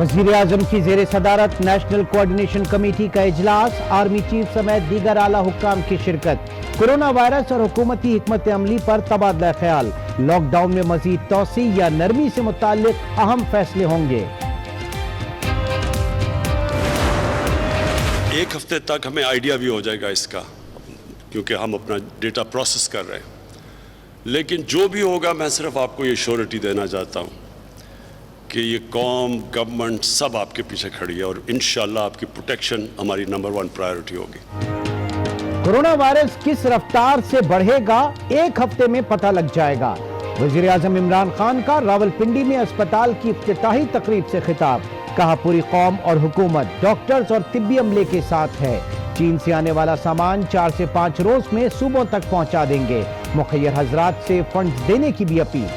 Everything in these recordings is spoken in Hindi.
वज़ीर आज़म की ज़ेर सदारत नेशनल कोऑर्डिनेशन कमेटी का इजलास, आर्मी चीफ समेत दीगर आला हुक्काम की शिरकत। कोरोना वायरस और हुकूमती हिकमत अमली पर तबादला ख्याल। लॉकडाउन में मजीद तौसी या नरमी से मुताल्लिक अहम फैसले होंगे। एक हफ्ते तक हमें आइडिया भी हो जाएगा इसका, क्योंकि हम अपना डेटा प्रोसेस कर रहे हैं। लेकिन जो भी होगा, मैं सिर्फ आपको ये श्योरिटी देना चाहता हूँ कि ये कौम, गवर्नमेंट सब आपके पीछे खड़ी है और इंशाल्लाह आपकी प्रोटेक्शन हमारी नंबर 1 प्रायोरिटी होगी। कोरोना वायरस किस रफ्तार से बढ़ेगा, एक हफ्ते में पता लग जाएगा। वज़ीर आज़म इमरान खान का रावलपिंडी में अस्पताल की इफ्तिताही तकरीब से खिताब। कहा, पूरी कौम और हुकूमत डॉक्टर्स और तिब्बी अमले के साथ है। चीन से आने वाला सामान 4 से 5 रोज में सूबों तक पहुंचा देंगे। मुखय्यर हजरात से फंड्स देने की भी अपील।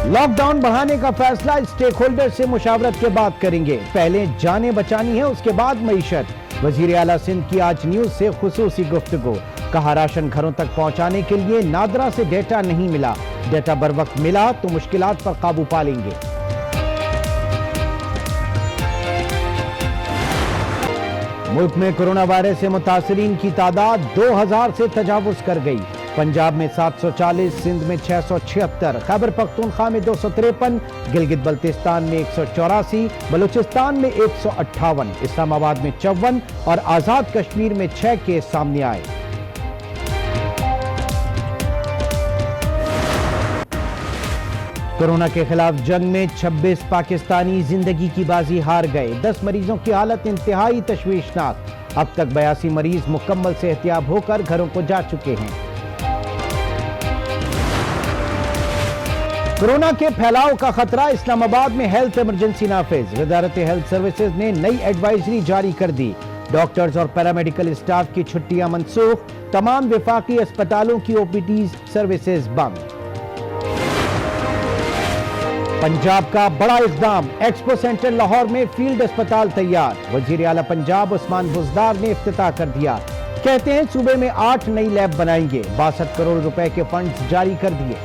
लॉकडाउन बढ़ाने का फैसला, स्टेक होल्डर से मुशावरत के बाद करेंगे। पहले जानें बचानी है, उसके बाद मईशत। वजीर आला सिंध की आज न्यूज से खुसूसी गुफ्तगू। कहा, राशन घरों तक पहुंचाने के लिए नादरा से डेटा नहीं मिला। डेटा बर वक्त मिला तो मुश्किलात पर काबू पा लेंगे। मुल्क में कोरोना वायरस से मुतासरीन की तादाद 2000 से तजावुज कर गई। पंजाब में 740, सिंध में 676, खैबर पख्तूनख्वा में 253, गिलगित बल्तिस्तान में 184, बलूचिस्तान में 158, इस्लामाबाद में 54 और आजाद कश्मीर में 6 केस सामने आए। कोरोना के खिलाफ जंग में 26 पाकिस्तानी जिंदगी की बाजी हार गए। 10 मरीजों की हालत इंतहाई तशवीशनाक। अब तक 82 मरीज मुकम्मल सेहतियाब होकर घरों को जा चुके हैं। कोरोना के फैलाव का खतरा, इस्लामाबाद में हेल्थ इमरजेंसी नाफिज। वजारत हेल्थ सर्विसेज ने नई एडवाइजरी जारी कर दी। डॉक्टर्स और पैरामेडिकल स्टाफ की छुट्टियां मनसूख। तमाम वफाकी अस्पतालों की ओपीडी सर्विसेज बंद। पंजाब का बड़ा इक़दाम, एक्सपो सेंटर लाहौर में फील्ड अस्पताल तैयार। वजीर आला पंजाब उस्मान बुज़दार ने इफ्तिताह कर दिया। कहते हैं सूबे में 8 नई लैब बनाएंगे। 62 करोड़ रुपए के फंड्स जारी कर दिए।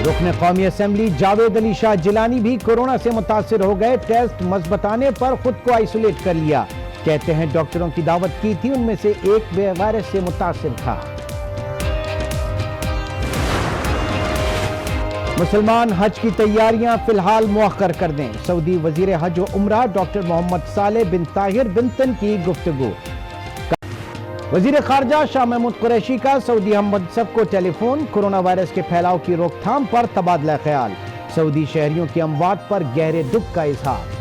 रुकन कौमी असेंबली जावेद अली शाह जिलानी भी कोरोना से मुतासिर हो गए। टेस्ट मस्बत आने पर खुद को आइसोलेट कर लिया। कहते हैं डॉक्टरों की दावत की थी, उनमें से एक वायरस से मुतासिर था। मुसलमान हज की तैयारियां फिलहाल मुअख्खर कर दें। सऊदी वजीर हज व उमरा डॉक्टर मोहम्मद सालेह बिन ताहिर बिन तन की गुफ्तगू। वजीर खारजा शाह महमूद कुरैशी का सऊदी हममनसब को टेलीफोन। कोरोना वायरस के फैलाव की रोकथाम पर तबादला ख्याल। सऊदी शहरियों की अमवात पर गहरे दुख का इजहार।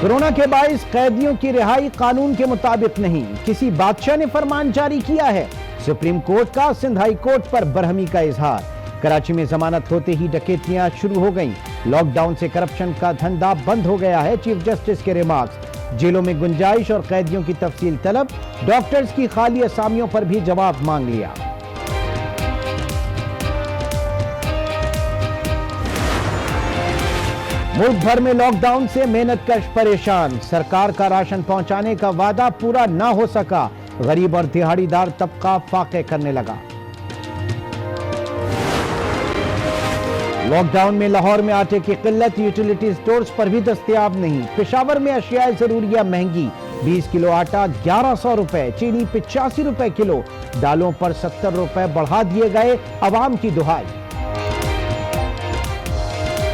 कोरोना के बाइस कैदियों की रिहाई कानून के मुताबिक नहीं, किसी बादशाह ने फरमान जारी किया है। सुप्रीम कोर्ट का सिंध हाई कोर्ट पर बरहमी का इजहार। कराची में जमानत होते ही डकैतियां शुरू हो गईं। लॉकडाउन से करप्शन का धंधा बंद हो गया है, चीफ जस्टिस के रिमार्क्स। जेलों में गुंजाइश और कैदियों की तफसील तलब। डॉक्टर्स की खाली असामियों पर भी जवाब मांग लिया। मुल्क भर में लॉकडाउन से मेहनतकश परेशान। सरकार का राशन पहुंचाने का वादा पूरा न हो सका। गरीब और दिहाड़ीदार तबका फाके करने लगा। लॉकडाउन में लाहौर में आटे की किल्लत, यूटिलिटी स्टोर्स पर भी दस्तयाब नहीं। पेशावर में अशियाए जरूरिया महंगी। 20 किलो आटा 1100 रुपए, चीनी 85 रुपए किलो। दालों पर 70 रुपए बढ़ा दिए गए। अवाम की दुहाई।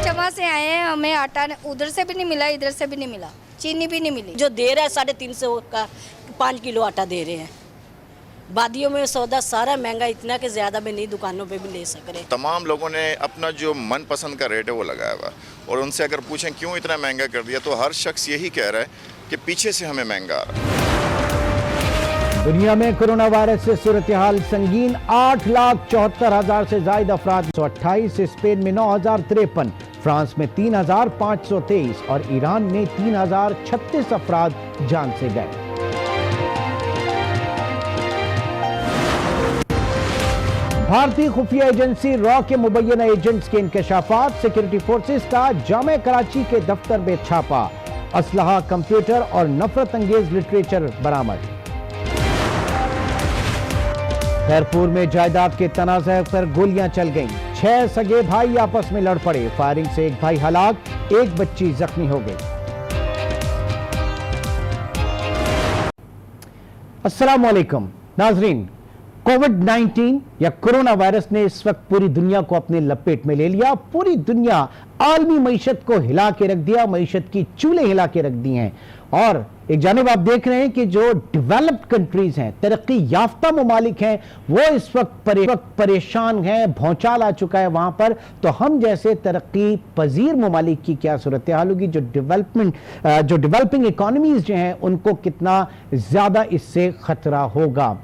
जमा से आए हैं, हमें आटा उधर से भी नहीं मिला, इधर से भी नहीं मिला, चीनी भी नहीं मिली। जो दे रहा है 350 का 5 किलो आटा दे रहे हैं। वादियों में सौदा सारा महंगा इतना कि ज़्यादा में नहीं दुकानों पे भी ले सक रहे। तमाम लोगों ने अपना जो मनपसंद का रेट है वो लगाया हुआ, और उनसे अगर पूछें क्यों इतना महंगा कर दिया तो हर शख्स यही कह रहा है कि पीछे से हमें महंगा आ रहा है। दुनिया में कोरोना वायरस से सूरत हाल संगीन। 8,74,000 से ज्यादा अफराद। 128, स्पेन में 9,053, फ्रांस में 3,523 और ईरान में 3,036 अफराद जान से गए। भारतीय खुफिया एजेंसी रॉ के मुबैना एजेंट्स के इंकशाफात। सिक्योरिटी फोर्सेस का जामे कराची के दफ्तर में छापा। असलहा, कंप्यूटर और नफरत अंगेज लिटरेचर बरामद। खैरपुर में जायदाद के तनाज़े पर गोलियां चल गईं। 6 सगे भाई आपस में लड़ पड़े। फायरिंग से एक भाई हलाक, एक बच्ची जख्मी हो गई। अस्सलाम वालेकुम नाजरीन, कोविड-19 या कोरोना वायरस ने इस वक्त पूरी दुनिया को अपने लपेट में ले लिया। पूरी दुनिया आलमी मईशत को हिला के रख दिया, मईशत की चूल्हे हिला के रख दी हैं। और एक जानिब आप देख रहे हैं कि जो डेवलप्ड कंट्रीज हैं, तरक्की याफ्ता ममालिक हैं, वो इस वक्त परेशान हैं, भौचाल आ चुका है वहां पर। तो हम जैसे तरक्की पजीर ममालिक की क्या सूरत हाल होगी, जो डेवलपिंग इकोनॉमीज जो हैं उनको कितना ज्यादा इससे खतरा होगा।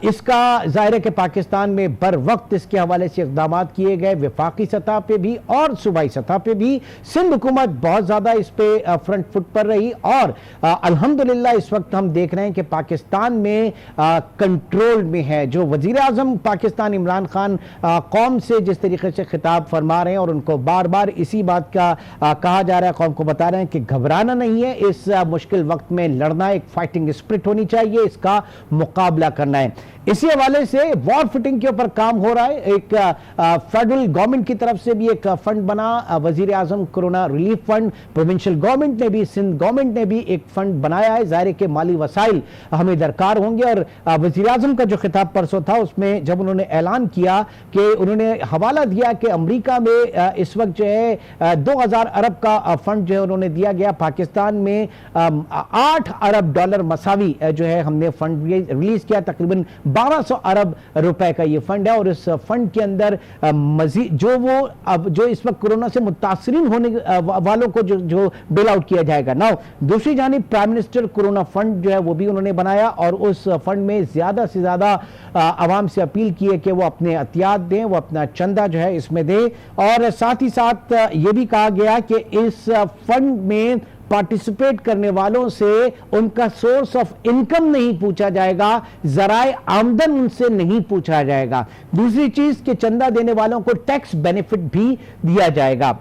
इसका जाहिर है कि पाकिस्तान में बर वक्त इसके हवाले से इक़दाम किए गए, वफाकी सतह पे भी और सूबाई सतह पे भी। सिंध हुकूमत बहुत ज़्यादा इस पे फ्रंट फुट पर रही और अल्हम्दुलिल्लाह इस वक्त हम देख रहे हैं कि पाकिस्तान में कंट्रोल में है। जो वज़ीर आज़म पाकिस्तान इमरान खान कौम से जिस तरीके से खिताब फरमा रहे हैं और उनको बार बार इसी बात का कहा जा रहा है, कौम को बता रहे हैं कि घबराना नहीं है, इस मुश्किल वक्त में लड़ना, एक फाइटिंग स्पिरिट होनी चाहिए, इसका मुकाबला करना है। इसी हवाले से वॉर फिटिंग के ऊपर काम हो रहा है। एक फेडरल गवर्नमेंट की तरफ से भी एक फंड बना, वजीर आजम corona relief fund. Provincial government ने भी, सिंध गवर्नमेंट ने भी एक फंड बनाया है। जाहिर के माली वसाइल हमें दरकार होंगे। और वजीर आजम का जो खिताब परसों था उसमें जब उन्होंने ऐलान किया कि उन्होंने हवाला दिया कि अमरीका में इस वक्त जो है 2000 अरब का फंड जो है उन्होंने दिया गया। पाकिस्तान में 8 अरब डॉलर मसावी जो है हमने फंड रिलीज किया। तकरीबन 1200 अरब रुपए का ये फंड है। और इस फंड के अंदर मजीद जो इस वक्त कोरोना से मुतासरीन होने वालों को जो बेल आउट किया जाएगा। नाउ दूसरी जानिब प्राइम मिनिस्टर कोरोना फंड जो है वो भी उन्होंने बनाया और उस फंड में ज्यादा से ज्यादा आवाम से अपील की है कि वो अपने एहतियात दें, वो अपना चंदा जो है इसमें दें। और साथ ही साथ ये भी कहा गया कि इस फंड में पार्टिसिपेट करने वालों से उनका सोर्स ऑफ इनकम नहीं पूछा जाएगा, जराए आमदन उनसे नहीं पूछा जाएगा। दूसरी चीज कि चंदा देने वालों को टैक्स बेनिफिट भी दिया जाएगा।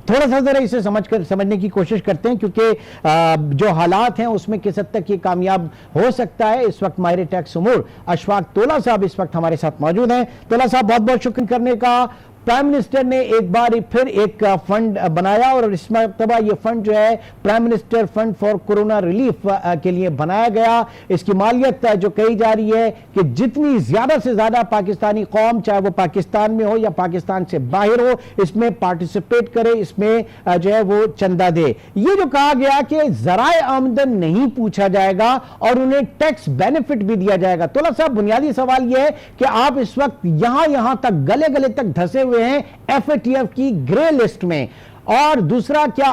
थोड़ा सा जरा इसे समझने की कोशिश करते हैं, क्योंकि जो हालात हैं उसमें किस हद तक ये कामयाब हो सकता है। इस वक्त माहिर टैक्स उमूर अशफाक तोला साहब इस वक्त हमारे साथ मौजूद हैं। तोला साहब, बहुत बहुत शुक्र करने का। प्राइम मिनिस्टर ने एक बार फिर एक फंड बनाया और इस मरतबा ये फंड जो है prime minister fund for corona relief के लिए बनाया गया। इसकी मालियत जो कही जा रही है कि जितनी ज्यादा से ज्यादा पाकिस्तानी कौम, चाहे वो पाकिस्तान में हो या पाकिस्तान से बाहर हो, इसमें पार्टिसिपेट करे, इसमें जो है वो चंदा दे। ये जो कहा गया कि जराए आमदन नहीं पूछा जाएगा और उन्हें टैक्स बेनिफिट भी दिया जाएगा। तोला साहब, बुनियादी सवाल यह है कि आप इस वक्त यहां तक गले तक धसे हैं एफएटीएफ की ग्रे लिस्ट में, और दूसरा क्या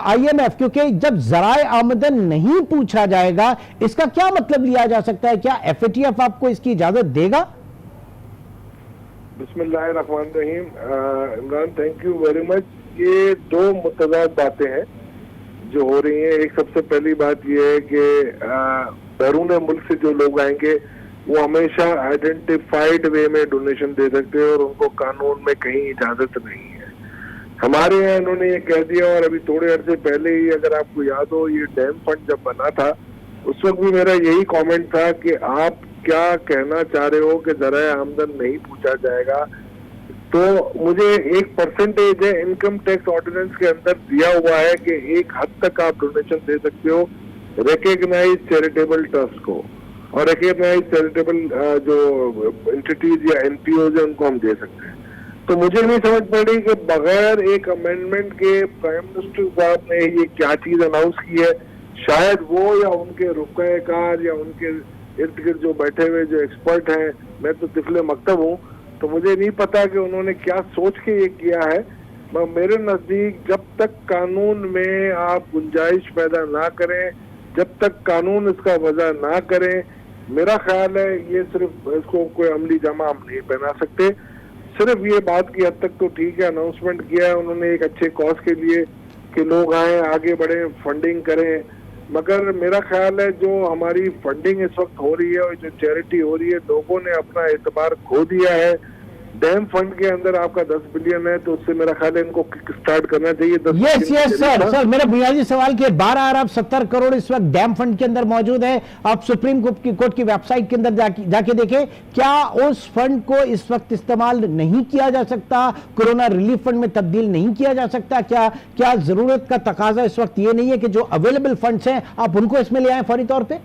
आईएमएफ, क्योंकि जब जराए आमदन नहीं पूछा जाएगा इसका क्या मतलब लिया जा सकता है? क्या एफएटीएफ आपको इसकी इजाजत देगा? बिस्मिल्लाहिर्रहमानिर्रहीम। Imran, thank you very much. ये दो मुतज़ाद बातें हैं जो हो रही हैं। एक सबसे पहली बात यह है कि बैरून मुल्क से जो लोग आएंगे वो हमेशा आइडेंटिफाइड वे में डोनेशन दे सकते हैं और उनको कानून में कहीं इजाजत नहीं है। हमारे यहाँ इन्होंने ये कह दिया। और अभी थोड़े अर्से पहले ही, अगर आपको याद हो, ये डैम फंड जब बना था उस वक्त भी मेरा यही कमेंट था कि आप क्या कहना चाह रहे हो कि जराए आमदन नहीं पूछा जाएगा। तो मुझे एक परसेंटेज है इनकम टैक्स ऑर्डिनेंस के अंदर दिया हुआ है कि एक हद तक आप डोनेशन दे सकते हो रिकग्नाइज चैरिटेबल ट्रस्ट को, और रिकग्नाइज चैरिटेबल जो एंटिटीज या एनपीओज है उनको हम दे सकते हैं। तो मुझे नहीं समझ पड़ रही कि बगैर एक अमेंडमेंट के प्राइम मिनिस्टर साहब ने ये क्या चीज अनाउंस की है। शायद वो या उनके रुकाएकार या उनके इर्द गिर्द जो बैठे हुए जो एक्सपर्ट हैं, मैं तो तिफले मकतब हूँ, तो मुझे नहीं पता कि उन्होंने क्या सोच के ये किया है। मेरे नजदीक जब तक कानून में आप गुंजाइश पैदा ना करें, जब तक कानून इसका वजह ना करें, मेरा ख्याल है ये सिर्फ इसको कोई अमली जमा हम नहीं बना सकते। सिर्फ ये बात की हद तक तो ठीक है, अनाउंसमेंट किया है उन्होंने एक अच्छे कॉज के लिए कि लोग आए, आगे बढ़े, फंडिंग करें। मगर मेरा ख्याल है जो हमारी फंडिंग इस वक्त हो रही है और जो चैरिटी हो रही है, लोगों ने अपना एतबार खो दिया है। डैम फंड के अंदर आपका 10 बिलियन है, तो उससे मेरा ख्याल है इनको किक स्टार्ट करना चाहिए। 10 यस बिलियन यस सर, मेरा बुनियादी सवाल के 12 अरब 70 करोड़ इस वक्त डैम फंड के अंदर मौजूद है। आप सुप्रीम कोर्ट की वेबसाइट के अंदर जाके देखें, क्या उस फंड को इस वक्त इस्तेमाल नहीं किया जा सकता, कोरोना रिलीफ फंड में तब्दील नहीं किया जा सकता? क्या जरूरत का तकाजा इस वक्त ये नहीं है कि जो अवेलेबल फंड्स हैं आप उनको इसमें ले आए फौरी तौर पर?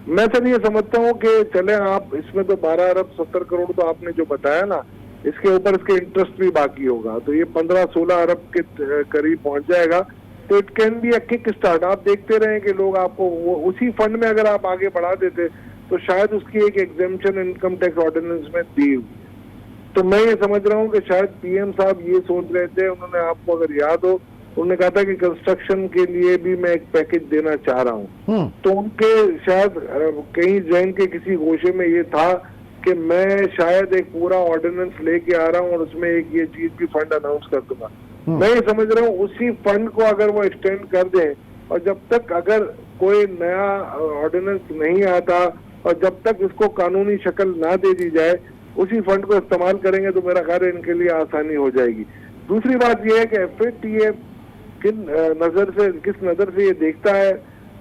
मैं सर ये समझता हूँ कि चले आप इसमें तो 12 अरब 70 करोड़ तो आपने जो बताया ना, इसके ऊपर इसके इंटरेस्ट भी बाकी होगा, तो ये 15-16 अरब के करीब पहुंच जाएगा। तो it can be a kick start. आप देखते रहे कि लोग आपको उसी फंड में अगर आप आगे बढ़ा देते तो शायद उसकी एक एग्जेम्पशन इनकम टैक्स ऑर्डिनेंस में दी हुई है। तो मैं ये समझ रहा हूँ कि शायद पीएम साहब ये सोच रहे थे, उन्होंने आपको अगर याद हो, उन्होंने कहा था कि कंस्ट्रक्शन के लिए भी मैं एक पैकेज देना चाह रहा हूँ। तो उनके शायद कहीं जैन के किसी गोशे में ये था कि मैं शायद एक पूरा ऑर्डिनेंस लेके आ रहा हूँ और उसमें एक ये चीज भी फंड अनाउंस कर दूंगा। मैं ये समझ रहा हूँ उसी फंड को अगर वो एक्सटेंड कर दें, और जब तक अगर कोई नया ऑर्डिनेंस नहीं आता और जब तक इसको कानूनी शक्ल ना दे दी जाए, उसी फंड को इस्तेमाल करेंगे तो मेरा ख्याल है इनके लिए आसानी हो जाएगी। दूसरी बात यह है कि FATF किस नजर से ये देखता है,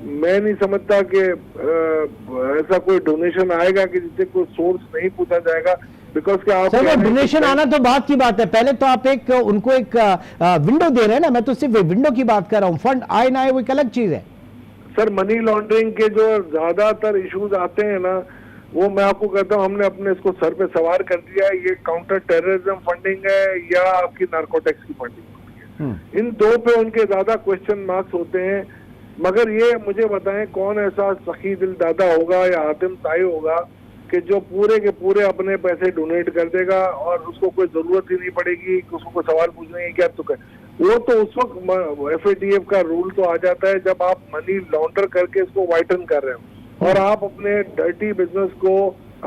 मैं नहीं समझता कि ऐसा कोई डोनेशन आएगा कि जिससे कोई सोर्स नहीं पूछा जाएगा, बिकॉज क्या आप डोनेशन आना तो बात की बात है, पहले तो आप उनको एक विंडो दे रहे हैं ना, मैं तो सिर्फ विंडो की बात कर रहा हूँ, फंड आए ना आए वो एक अलग चीज है। सर मनी लॉन्ड्रिंग के जो ज्यादातर इश्यूज आते हैं ना, वो मैं आपको कहता हूँ हमने अपने इसको सर पे सवार कर दिया है। ये काउंटर टेररिज्म फंडिंग है या आपकी नार्कोटिक्स की फंडिंग होती है, इन दो पे उनके ज्यादा क्वेश्चन मार्क्स होते हैं। मगर ये मुझे बताएं कौन ऐसा सखी दिल दादा होगा या हातिम ताई होगा कि जो पूरे के पूरे अपने पैसे डोनेट कर देगा और उसको कोई जरूरत ही नहीं पड़ेगी कि उसको कोई सवाल पूछने की क्या तो वो तो उस वक्त FATF का रूल तो आ जाता है जब आप मनी लॉन्डर करके इसको वाइटन कर रहे हो और आप अपने डर्टी बिजनेस को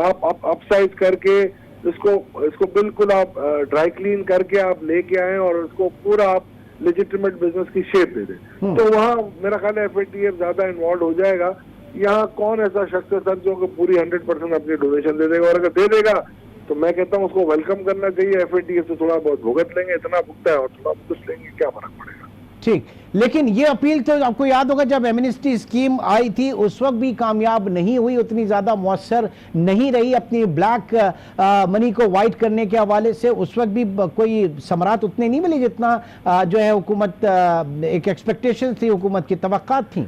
आप अपसाइज करके इसको बिल्कुल आप ड्राई क्लीन करके आप लेके आए और उसको पूरा आप लेजिटिमेट बिजनेस की शेप दे दे, तो वहाँ मेरा ख्याल है FATF ज्यादा इन्वॉल्व हो जाएगा। यहाँ कौन ऐसा शख्स है सर जो पूरी 100% अपनी डोनेशन दे देगा, और अगर दे देगा तो मैं कहता हूँ उसको वेलकम करना चाहिए। FATF से थोड़ा बहुत भुगत लेंगे, इतना भुगता है और थोड़ा कुछ लेंगे, क्या फर्क पड़ेगा। ठीक, लेकिन ये अपील तो आपको याद होगा जब एमनेस्टी स्कीम आई थी उस वक्त भी कामयाब नहीं हुई, उतनी ज्यादा मौसर नहीं रही अपनी ब्लैक मनी को वाइट करने के हवाले से। उस वक्त भी कोई समरात उतने नहीं मिली जितना जो है हुकूमत एक एक्सपेक्टेशन थी, हुकूमत की तवक्कात थी।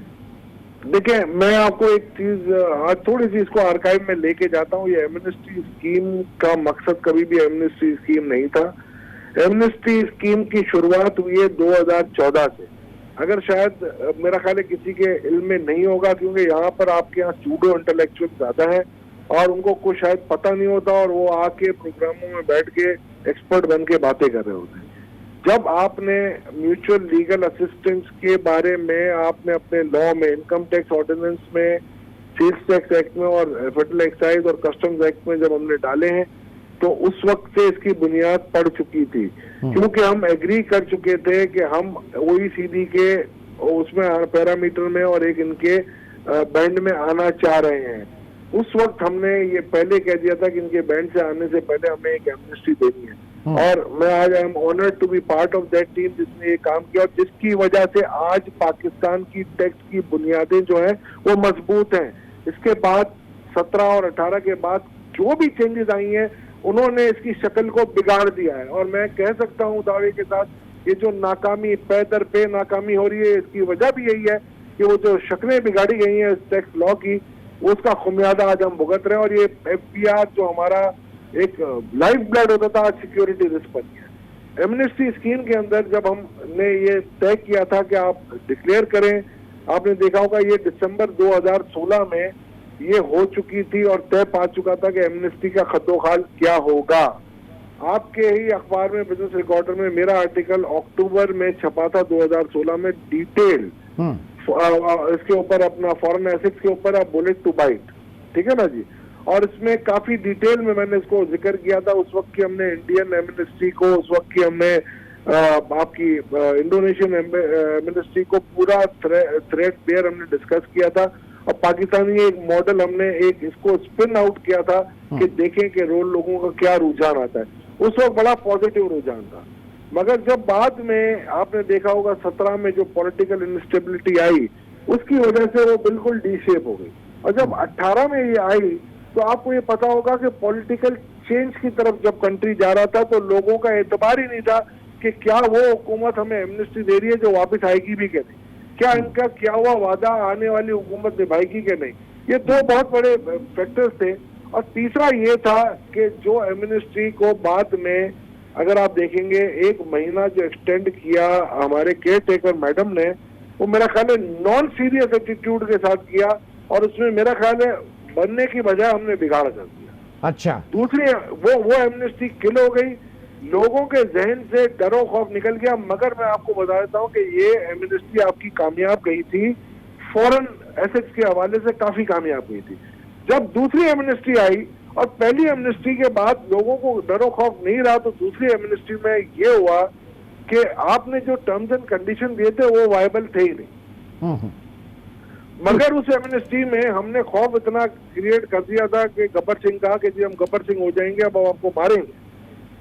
देखिए मैं आपको एक चीज आज थोड़ी सी इसको आर्काइव में लेके जाता हूँ। ये एमनेस्टी स्कीम का मकसद कभी भी एमनेस्टी स्कीम नहीं था। एमनेस्टी स्कीम की शुरुआत हुई है 2014 से। अगर शायद मेरा ख्याल है किसी के इल्म में नहीं होगा, क्योंकि यहाँ पर आपके यहाँ सूडो इंटेलेक्चुअल ज्यादा है और उनको कुछ शायद पता नहीं होता और वो आके प्रोग्रामों में बैठ के एक्सपर्ट बन के बातें कर रहे होते हैं। जब आपने म्यूचुअल लीगल असिस्टेंस के बारे में आपने अपने लॉ में, इनकम टैक्स ऑर्डिनेंस में, सेल्स टैक्स एक्ट में और फेडरल एक्साइज और कस्टम्स एक्ट में जब हमने डाले हैं तो उस वक्त से इसकी बुनियाद पड़ चुकी थी, क्योंकि हम एग्री कर चुके थे कि हम OECD के उसमें पैरामीटर में और एक इनके बैंड में आना चाह रहे हैं। उस वक्त हमने ये पहले कह दिया था कि इनके बैंड से आने से पहले हमें एक एमनेस्टी देनी है, और मैं आज I am honoured to be part of that team जिसने ये काम किया, जिसकी वजह से आज पाकिस्तान की टैक्स की बुनियादें जो हैं वो मजबूत हैं। इसके बाद 17 और 18 के बाद जो भी चेंजेस आई हैं उन्होंने इसकी शक्ल को बिगाड़ दिया है। और मैं कह सकता हूँ दावे के साथ ये जो नाकामी पे दर पे नाकामी हो रही है, इसकी वजह भी यही है कि वो जो शक्लें बिगाड़ी गई हैं इस टैक्स लॉ की, उसका खुमियादा आज हम भुगत रहे हैं। और ये FBR जो हमारा एक लाइफ ब्लड होता था, आज सिक्योरिटी रिस्क बन गया। एमनेस्टी स्कीम के अंदर जब हमने ये तय किया था कि आप डिक्लेयर करें, आपने देखा होगा ये दिसंबर 2016 में ये हो चुकी थी और तय पा चुका था कि एमनेस्टी का खद्दोखाल क्या होगा। आपके ही अखबार में, बिजनेस रिकॉर्डर में मेरा आर्टिकल अक्टूबर में छपा था 2016 में, डिटेल इसके ऊपर अपना फॉरेन एसेट्स के ऊपर आप बुलेट टू बाइट, ठीक है ना जी। और इसमें काफी डिटेल में मैंने इसको जिक्र किया था। उस वक्त की हमने इंडियन एमनेस्टी को, उस वक्त की हमने आपकी इंडोनेशियन एमनेस्टी को पूरा थ्रेड बेयर हमने डिस्कस किया था, और पाकिस्तानी एक मॉडल हमने एक इसको स्पिन आउट किया था कि देखें कि रोल लोगों का क्या रुझान आता है। उस वक्त बड़ा पॉजिटिव रुझान था। मगर जब बाद में आपने देखा होगा 17 में जो पॉलिटिकल इंस्टेबिलिटी आई, उसकी वजह से वो बिल्कुल डी शेप हो गई। और जब 18 में ये आई तो आपको ये पता होगा कि पॉलिटिकल चेंज की तरफ जब कंट्री जा रहा था तो लोगों का एतबार ही नहीं था कि क्या वो हुकूमत हमें एमनेस्टी दे रही है जो वापस आएगी भी कि नहीं, क्या इनका क्या हुआ वादा आने वाली हुकूमत निभाएगी कि नहीं। ये दो बहुत बड़े फैक्टर्स थे। और तीसरा ये था कि जो एमनेस्टी को बाद में अगर आप देखेंगे 1 महीना जो एक्सटेंड किया हमारे केयर टेकर मैडम ने, वो मेरा ख्याल है नॉन सीरियस एटीट्यूड के साथ किया और उसमें मेरा ख्याल है बनने की बजाय हमने बिगाड़ कर दिया। अच्छा, दूसरी वो एमनेस्टी किल हो गई, लोगों के जहन से डरो खौफ निकल गया। मगर मैं आपको बता देता हूँ कि ये एमनेस्टी आपकी कामयाब गई थी, फॉरेन एसेट्स के हवाले से काफी कामयाब गई थी। जब दूसरी एमनेस्टी आई और पहली एमनेस्टी के बाद लोगों को डरो खौफ नहीं रहा तो दूसरी एमनेस्टी में ये हुआ कि आपने जो टर्म्स एंड कंडीशन दिए थे वो वायबल थे ही नहीं। मगर उस एमनेस्टी में हमने खौफ इतना क्रिएट कर दिया था कि गब्बर सिंह कहा कि जी हम गब्बर सिंह हो जाएंगे, अब आपको मारेंगे।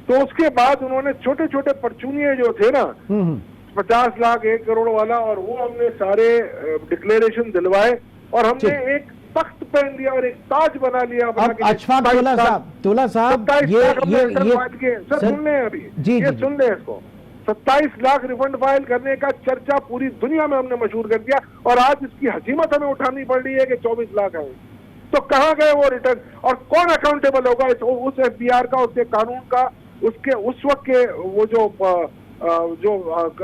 तो उसके बाद उन्होंने छोटे छोटे परचूनिये जो थे ना 50 लाख 1 करोड़ वाला, और वो हमने सारे डिक्लेरेशन दिलवाए और हमने एक तख्त पहन दिया और एक ताज बना लिया। अब अशफाक तोला साहब ये सुन लें अभी, ये सुन लें इसको। 27 लाख रिफंड फाइल करने का चर्चा पूरी दुनिया में हमने मशहूर कर दिया और आज इसकी हसीमत हमें उठानी पड़ रही है कि 24 लाख है। तो कहाँ गए वो रिटर्न और कौन अकाउंटेबल होगा उस एफबीआर का, उसके कानून का, उसके उस वक्त के वो जो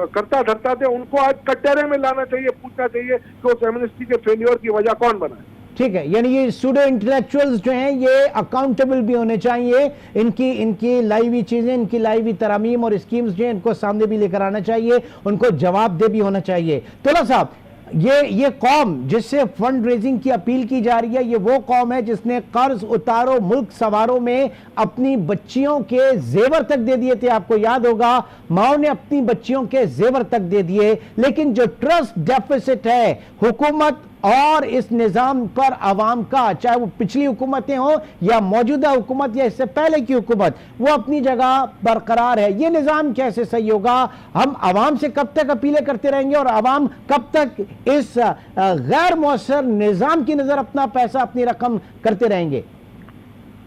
करता धरता थे उनको आज कटहरे में लाना चाहिए, पूछना चाहिए कि उस एमनेस्टी के फेलियर की वजह कौन बना है। ठीक है, यानी ये सूडो इंटेलेक्चुअल्स जो हैं ये अकाउंटेबल भी होने चाहिए, इनकी लाई हुई चीजें, इनकी लाई हुई तरमीम और स्कीम्स जो हैं इनको सामने भी लेकर आना चाहिए, उनको जवाबदेह भी होना चाहिए। तोला साहब, ये कौम जिससे फंड रेजिंग की अपील की जा रही है, ये वो कौम है जिसने कर्ज उतारो मुल्क सवारों में अपनी बच्चियों के जेवर तक दे दिए थे। आपको याद होगा माओ ने अपनी बच्चियों के जेवर तक दे दिए, लेकिन जो ट्रस्ट डेफिसिट है हुकूमत और इस निजाम पर आवाम का, चाहे वो पिछली हुकूमतें हो या मौजूदा हुकूमत या इससे पहले की हुकूमत, वो अपनी जगह बरकरार है। ये निजाम कैसे सही होगा? हम आवाम से कब तक अपीलें करते रहेंगे और आवाम कब तक इस गैर मौसर निजाम की नजर अपना पैसा, अपनी रकम करते रहेंगे?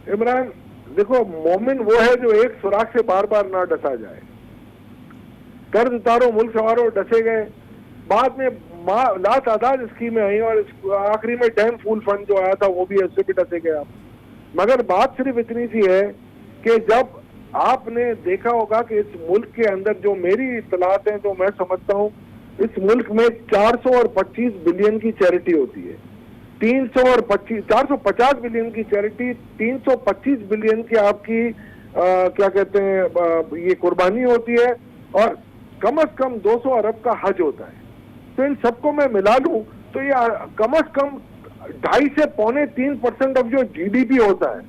इमरान देखो, मोमिन वो है जो एक सुराख से बार बार ना डसा जाए। कर्ज उतारो मुल्क सवारो डसे गए, बाद में लातादाद स्कीमें आई और आखिरी में डैम फूल फंड जो आया था वो भी ऐसे भी डसे गए आप। मगर बात सिर्फ इतनी सी है कि जब आपने देखा होगा कि इस मुल्क के अंदर जो मेरी इत्तलात हैं, जो मैं समझता हूँ, इस मुल्क में 425 बिलियन की चैरिटी होती है, 450 बिलियन की चैरिटी, 325 बिलियन की आपकी क्या कहते हैं ये कुर्बानी होती है और कम से कम 200 अरब का हज होता है। तो इन सबको मैं मिला लूं तो ये कम से कम 2.5 से 3.25% ऑफ जो जीडीपी होता है।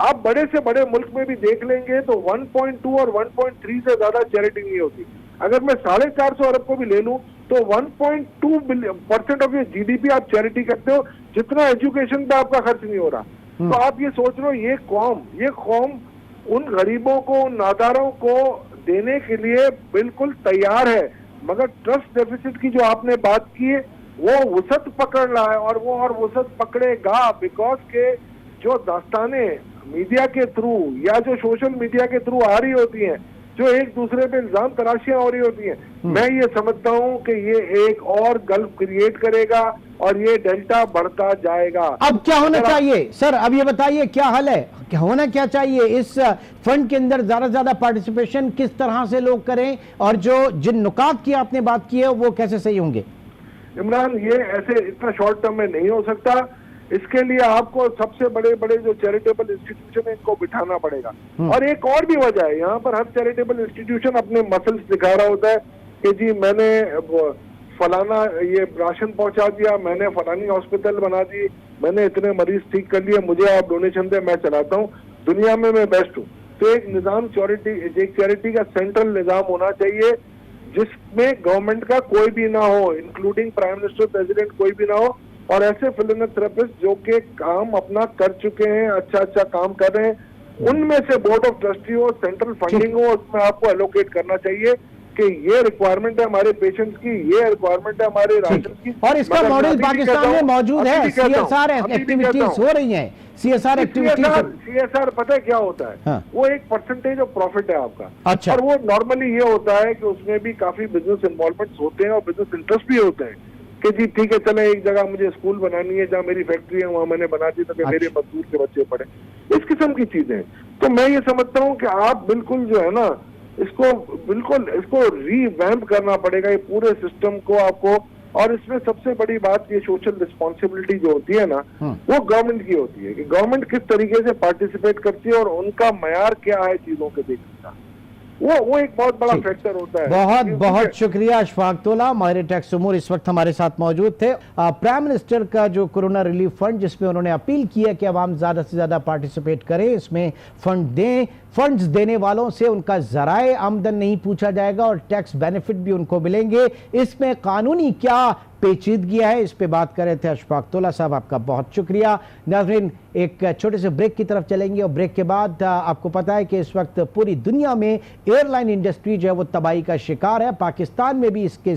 आप बड़े से बड़े मुल्क में भी देख लेंगे तो 1.2 और 1.3 से ज्यादा चैरिटी नहीं होती। अगर मैं 450 अरब को भी ले लूं तो 1.2% ऑफ जो जीडीपी आप चैरिटी करते हो, जितना एजुकेशन पे आपका खर्च नहीं हो रहा। तो आप ये सोच रहे हो ये कौम उन गरीबों को, उन नादारों को देने के लिए बिल्कुल तैयार है। मगर ट्रस्ट डेफिसिट की जो आपने बात की है वो वसत पकड़ रहा है और वो वसत पकड़ेगा, बिकॉज के जो दास्ताने मीडिया के थ्रू या जो सोशल मीडिया के थ्रू आ रही होती हैं, जो एक दूसरे पे इल्जाम तराशियां हो रही होती हैं, मैं ये समझता हूं कि ये एक और गल्फ क्रिएट करेगा और ये डेल्टा बढ़ता जाएगा। अब क्या होना चाहिए सर? अब ये बताइए क्या हल है, क्या होना क्या चाहिए? इस फंड के अंदर ज्यादा पार्टिसिपेशन किस तरह से लोग करें और जो जिन नुकात की आपने बात की है वो कैसे सही होंगे? इमरान, ये ऐसे इतना शॉर्ट टर्म में नहीं हो सकता। इसके लिए आपको सबसे बड़े बड़े जो चैरिटेबल इंस्टीट्यूशन है इनको बिठाना पड़ेगा। और एक और भी वजह है, यहाँ पर हर चैरिटेबल इंस्टीट्यूशन अपने मसल्स दिखा रहा होता है कि जी मैंने फलाना ये राशन पहुंचा दिया, मैंने फलानी हॉस्पिटल बना दी, मैंने इतने मरीज ठीक कर लिए, मुझे आप डोनेशन दे, मैं चलाता हूँ, दुनिया में मैं बेस्ट हूँ। तो एक निजाम चैरिटी का सेंट्रल निजाम होना चाहिए जिसमें गवर्नमेंट का कोई भी ना हो, इंक्लूडिंग प्राइम मिनिस्टर, प्रेसिडेंट, कोई भी ना हो, और ऐसे फिलंथ्रेपिस्ट जो के काम अपना कर चुके हैं, अच्छा काम कर रहे हैं, उनमें से बोर्ड ऑफ ट्रस्टी हो, सेंट्रल फंडिंग हो, उसमें आपको एलोकेट करना चाहिए कि ये रिक्वायरमेंट है हमारे पेशेंट्स की, ये रिक्वायरमेंट है हमारे राशन की। और इसका मगर मॉडल अभी भी पाकिस्तान कहता में हूं, मौजूद है। अभी भी कहता हूं, सीएसआर अभी भी एक्टिविटीज कहता हूं। हो रही हैं। सीएसआर एक्टिविटीज सीएसआर पता है क्या होता है? हाँ। वो एक परसेंटेज ऑफ प्रॉफिट है आपका। अच्छा। और वो नॉर्मली ये होता है कि उसमें भी काफी बिजनेस इन्वॉल्वमेंट होते हैं और बिजनेस इंटरेस्ट भी होते हैं कि जी ठीक है, चले एक जगह मुझे स्कूल बनानी है, जहाँ मेरी फैक्ट्री है वहां मैंने बना दी तो कि मेरे मजदूर के बच्चे पढ़े, इस किस्म की चीजें। तो मैं ये समझता हूँ कि आप बिल्कुल जो है ना इसको रीवैम्प करना पड़ेगा, ये पूरे सिस्टम को आपको। और इसमें सबसे बड़ी बात ये सोशल रिस्पॉन्सिबिलिटी जो होती है ना, वो गवर्नमेंट की होती है कि गवर्नमेंट किस तरीके से पार्टिसिपेट करती है और उनका मयार क्या है चीजों के देखने का, वो एक बहुत बड़ा फैक्टर होता है। बहुत बहुत शुक्रिया अशफाक तोला, माहिर टैक्स उमूर इस वक्त हमारे साथ मौजूद थे। प्राइम मिनिस्टर का जो कोरोना रिलीफ फंड, जिसमें उन्होंने अपील की है कि अवाम ज्यादा से ज्यादा पार्टिसिपेट करें, इसमें फंड दें, फंड्स देने वालों से उनका जराए आमदन नहीं पूछा जाएगा और टैक्स बेनिफिट भी उनको मिलेंगे। इसमें कानूनी क्या पेचीदगियां है, इस पे बात कर रहे थे अशफाक तोला साहब, आपका बहुत शुक्रिया। नाज़रीन, एक छोटे से ब्रेक की तरफ चलेंगे और ब्रेक के बाद आपको पता है कि इस वक्त पूरी दुनिया में एयरलाइन इंडस्ट्री जो है वो तबाही का शिकार है। पाकिस्तान में भी इसके